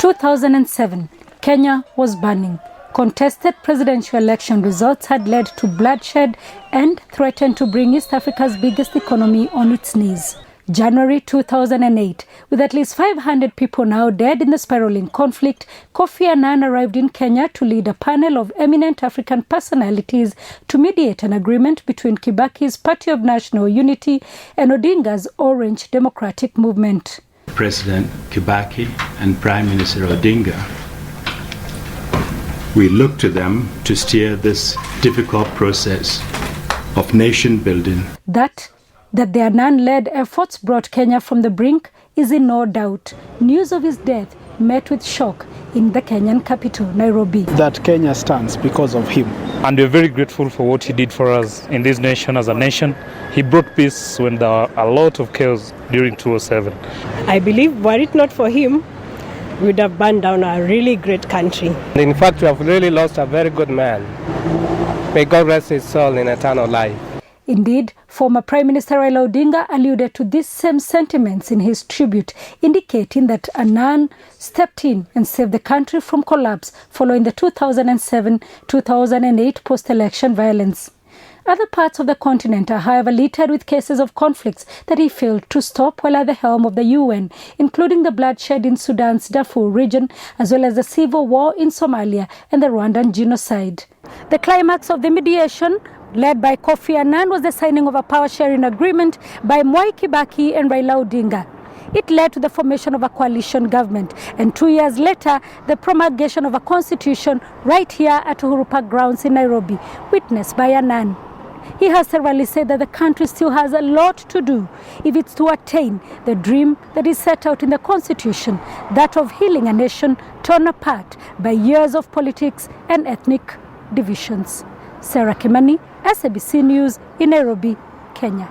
2007, Kenya was burning. Contested presidential election results had led to bloodshed and threatened to bring East Africa's biggest economy on its knees. January 2008, with at least 500 people now dead in the spiraling conflict, Kofi Annan arrived in Kenya to lead a panel of eminent African personalities to mediate an agreement between Kibaki's Party of National Unity and Odinga's Orange Democratic Movement. President Kibaki and Prime Minister Odinga, we look to them to steer this difficult process of nation building. That the Annan-led efforts brought Kenya from the brink is in no doubt. News of his death met with shock in the Kenyan capital, Nairobi. That Kenya stands because of him. And we're very grateful for what he did for us in this nation as a nation. He brought peace when there were a lot of chaos during 2007. I believe were it not for him, we would have burned down a really great country. In fact, we have really lost a very good man. May God rest his soul in eternal life. Indeed, former Prime Minister Raila Odinga alluded to these same sentiments in his tribute, indicating that Annan stepped in and saved the country from collapse following the 2007-2008 post-election violence. Other parts of the continent are, however, littered with cases of conflicts that he failed to stop while at the helm of the UN, including the bloodshed in Sudan's Darfur region, as well as the civil war in Somalia and the Rwandan genocide. The climax of the mediation, led by Kofi Annan, was the signing of a power-sharing agreement by Mwai Kibaki and Raila Odinga. It led to the formation of a coalition government, and 2 years later, the promulgation of a constitution right here at Uhuru Park grounds in Nairobi, witnessed by Annan. He has severally said that the country still has a lot to do if it's to attain the dream that is set out in the constitution, that of healing a nation torn apart by years of politics and ethnic divisions. Sarah Kimani, SABC News in Nairobi, Kenya.